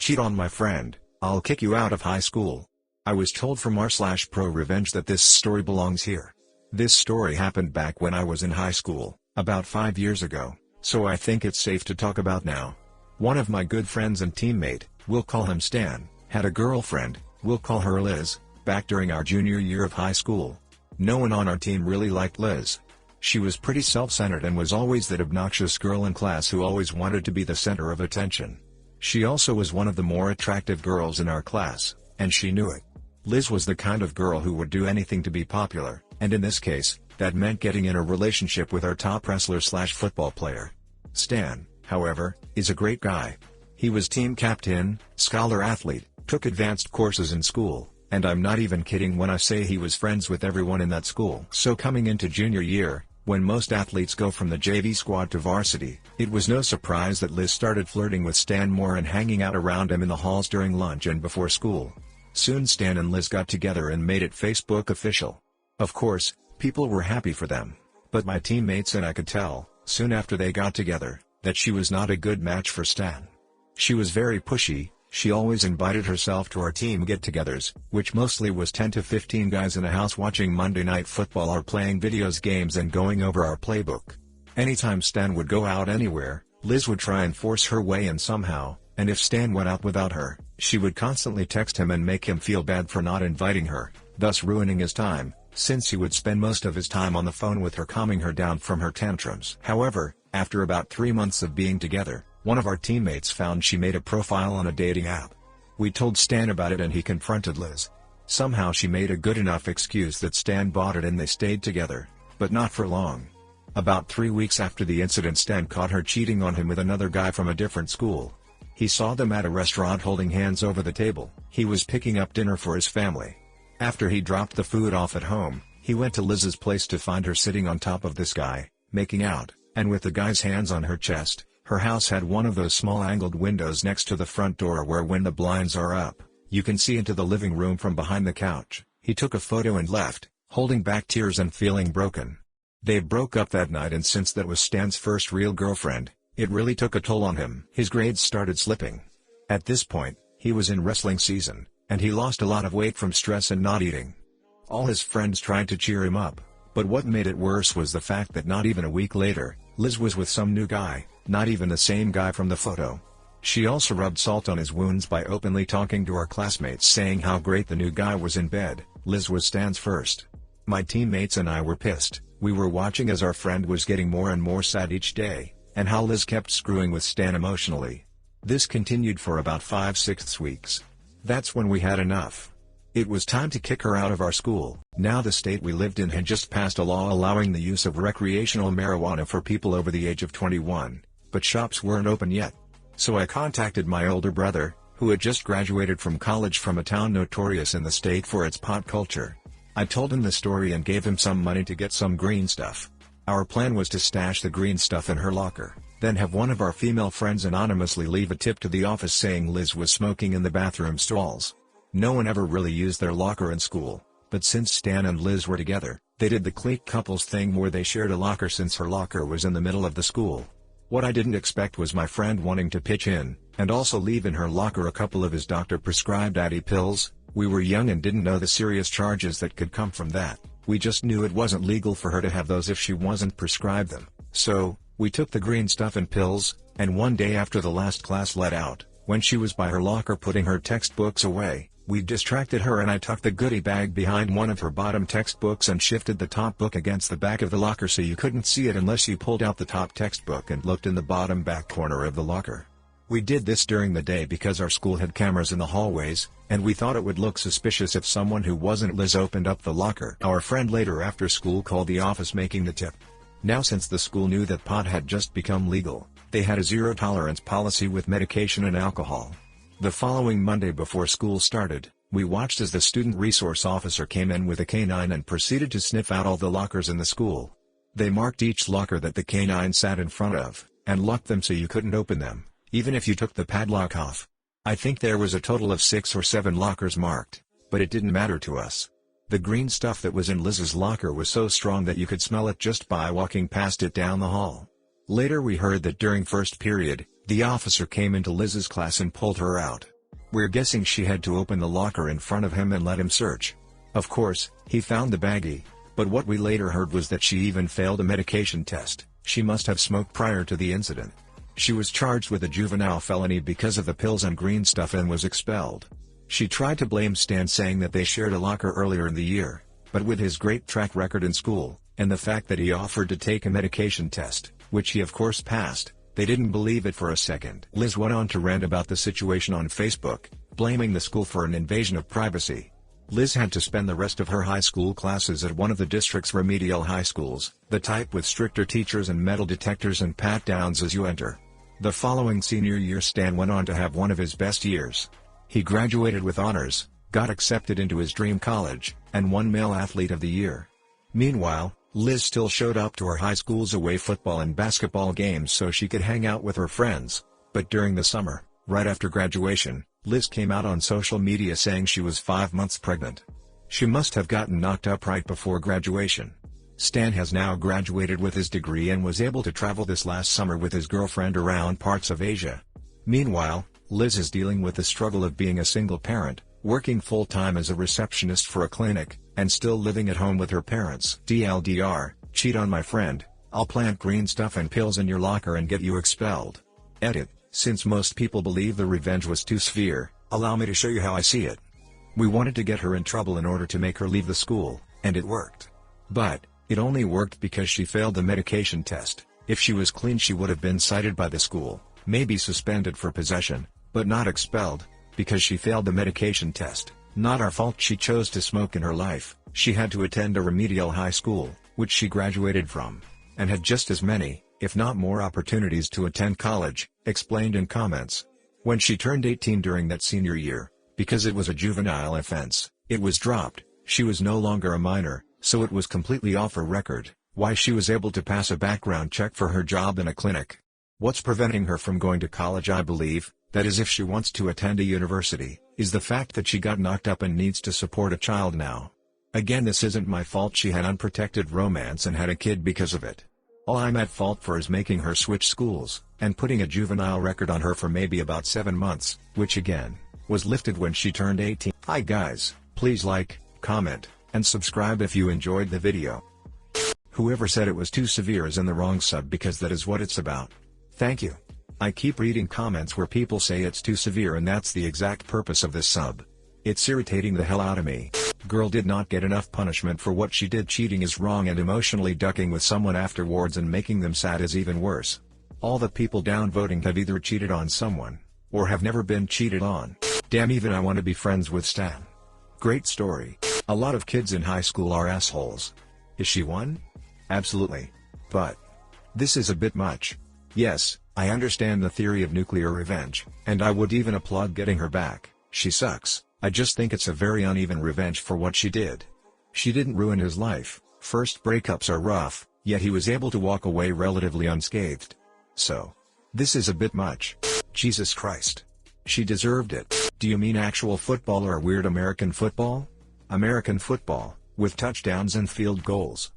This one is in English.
Cheat on my friend, I'll kick you out of high school. I was told from r/ProRevenge that this story belongs here. This story happened back when I was in high school, about 5 years ago, so I think it's safe to talk about now. One of my good friends and teammate, we'll call him Stan, had a girlfriend, we'll call her Liz, back during our junior year of high school. No one on our team really liked Liz. She was pretty self-centered and was always that obnoxious girl in class who always wanted to be the center of attention. She also was one of the more attractive girls in our class, and she knew it. Liz was the kind of girl who would do anything to be popular, and in this case, that meant getting in a relationship with our top wrestler/football player. Stan, however, is a great guy. He was team captain, scholar athlete, took advanced courses in school, and I'm not even kidding when I say he was friends with everyone in that school. So coming into junior year, when most athletes go from the JV squad to varsity, it was no surprise that Liz started flirting with Stan more and hanging out around him in the halls during lunch and before school. Soon Stan and Liz got together and made it Facebook official. Of course, people were happy for them, but my teammates and I could tell, soon after they got together, that she was not a good match for Stan. She was very pushy. She always invited herself to our team get-togethers, which mostly was 10 to 15 guys in a house watching Monday Night Football or playing games and going over our playbook. Anytime Stan would go out anywhere, Liz would try and force her way in somehow, and if Stan went out without her, she would constantly text him and make him feel bad for not inviting her, thus ruining his time, since he would spend most of his time on the phone with her calming her down from her tantrums. However, after about 3 months of being together, one of our teammates found she made a profile on a dating app. We told Stan about it and he confronted Liz. Somehow she made a good enough excuse that Stan bought it and they stayed together, but not for long. About 3 weeks after the incident, Stan caught her cheating on him with another guy from a different school. He saw them at a restaurant holding hands over the table. He was picking up dinner for his family. After he dropped the food off at home, he went to Liz's place to find her sitting on top of this guy, making out, and with the guy's hands on her chest. Her house had one of those small angled windows next to the front door where when the blinds are up, you can see into the living room from behind the couch. He took a photo and left, holding back tears and feeling broken. They broke up that night, and since that was Stan's first real girlfriend, it really took a toll on him. His grades started slipping. At this point, he was in wrestling season, and he lost a lot of weight from stress and not eating. All his friends tried to cheer him up, but what made it worse was the fact that not even a week later, Liz was with some new guy, not even the same guy from the photo. She also rubbed salt on his wounds by openly talking to our classmates, saying how great the new guy was in bed. Liz was Stan's first. My teammates and I were pissed. We were watching as our friend was getting more and more sad each day, and how Liz kept screwing with Stan emotionally. This continued for about 5-6 weeks. That's when we had enough. It was time to kick her out of our school. Now the state we lived in had just passed a law allowing the use of recreational marijuana for people over the age of 21, but shops weren't open yet. So I contacted my older brother, who had just graduated from college from a town notorious in the state for its pot culture. I told him the story and gave him some money to get some green stuff. Our plan was to stash the green stuff in her locker, then have one of our female friends anonymously leave a tip to the office saying Liz was smoking in the bathroom stalls. No one ever really used their locker in school, but since Stan and Liz were together, they did the clique couples thing where they shared a locker since her locker was in the middle of the school. What I didn't expect was my friend wanting to pitch in, and also leave in her locker a couple of his doctor-prescribed Addy pills. We were young and didn't know the serious charges that could come from that. We just knew it wasn't legal for her to have those if she wasn't prescribed them. So, we took the green stuff and pills, and one day after the last class let out, when she was by her locker putting her textbooks away, we distracted her and I tucked the goodie bag behind one of her bottom textbooks and shifted the top book against the back of the locker so you couldn't see it unless you pulled out the top textbook and looked in the bottom back corner of the locker. We did this during the day because our school had cameras in the hallways, and we thought it would look suspicious if someone who wasn't Liz opened up the locker. Our friend later after school called the office making the tip. Now since the school knew that pot had just become legal, they had a zero-tolerance policy with medication and alcohol. The following Monday before school started, we watched as the student resource officer came in with a canine and proceeded to sniff out all the lockers in the school. They marked each locker that the canine sat in front of, and locked them so you couldn't open them, even if you took the padlock off. I think there was a total of 6 or 7 lockers marked, but it didn't matter to us. The green stuff that was in Liz's locker was so strong that you could smell it just by walking past it down the hall. Later we heard that during first period, the officer came into Liz's class and pulled her out. We're guessing she had to open the locker in front of him and let him search. Of course, he found the baggie, but what we later heard was that she even failed a medication test. She must have smoked prior to the incident. She was charged with a juvenile felony because of the pills and green stuff and was expelled. She tried to blame Stan, saying that they shared a locker earlier in the year, but with his great track record in school, and the fact that he offered to take a medication test, which he of course passed, they didn't believe it for a second. Liz went on to rant about the situation on Facebook, blaming the school for an invasion of privacy. Liz had to spend the rest of her high school classes at one of the district's remedial high schools, the type with stricter teachers and metal detectors and pat-downs as you enter. The following senior year, Stan went on to have one of his best years. He graduated with honors, got accepted into his dream college, and won Male Athlete of the Year. Meanwhile, Liz still showed up to her high school's away football and basketball games so she could hang out with her friends, but during the summer, right after graduation, Liz came out on social media saying she was 5 months pregnant. She must have gotten knocked up right before graduation. Stan has now graduated with his degree and was able to travel this last summer with his girlfriend around parts of Asia. Meanwhile, Liz is dealing with the struggle of being a single parent, working full-time as a receptionist for a clinic, and still living at home with her parents. TLDR, cheat on my friend, I'll plant green stuff and pills in your locker and get you expelled. Edit, since most people believe the revenge was too severe, allow me to show you how I see it. We wanted to get her in trouble in order to make her leave the school, and it worked. But, it only worked because she failed the medication test. If she was clean, she would have been cited by the school, maybe suspended for possession, but not expelled, because she failed the medication test. Not our fault she chose to smoke in her life. She had to attend a remedial high school, which she graduated from, and had just as many, if not more opportunities to attend college, explained in comments. When she turned 18 during that senior year, because it was a juvenile offense, it was dropped. She was no longer a minor, so it was completely off her record why she was able to pass a background check for her job in a clinic. What's preventing her from going to college, I believe, that is if she wants to attend a university, is the fact that she got knocked up and needs to support a child now. Again, this isn't my fault. She had unprotected romance and had a kid because of it. All I'm at fault for is making her switch schools, and putting a juvenile record on her for maybe about 7 months, which again, was lifted when she turned 18. Hi guys, please like, comment, and subscribe if you enjoyed the video. Whoever said it was too severe is in the wrong sub, because that is what it's about. Thank you. I keep reading comments where people say it's too severe, and that's the exact purpose of this sub. It's irritating the hell out of me. Girl did not get enough punishment for what she did. Cheating is wrong, and emotionally ducking with someone afterwards and making them sad is even worse. All the people downvoting have either cheated on someone, or have never been cheated on. Damn, even I want to be friends with Stan. Great story. A lot of kids in high school are assholes. Is she one? Absolutely. But this is a bit much. Yes, I understand the theory of nuclear revenge, and I would even applaud getting her back. She sucks. I just think it's a very uneven revenge for what she did. She didn't ruin his life. First breakups are rough, yet he was able to walk away relatively unscathed. So, this is a bit much. Jesus Christ. She deserved it. Do you mean actual football or weird American football? American football, with touchdowns and field goals.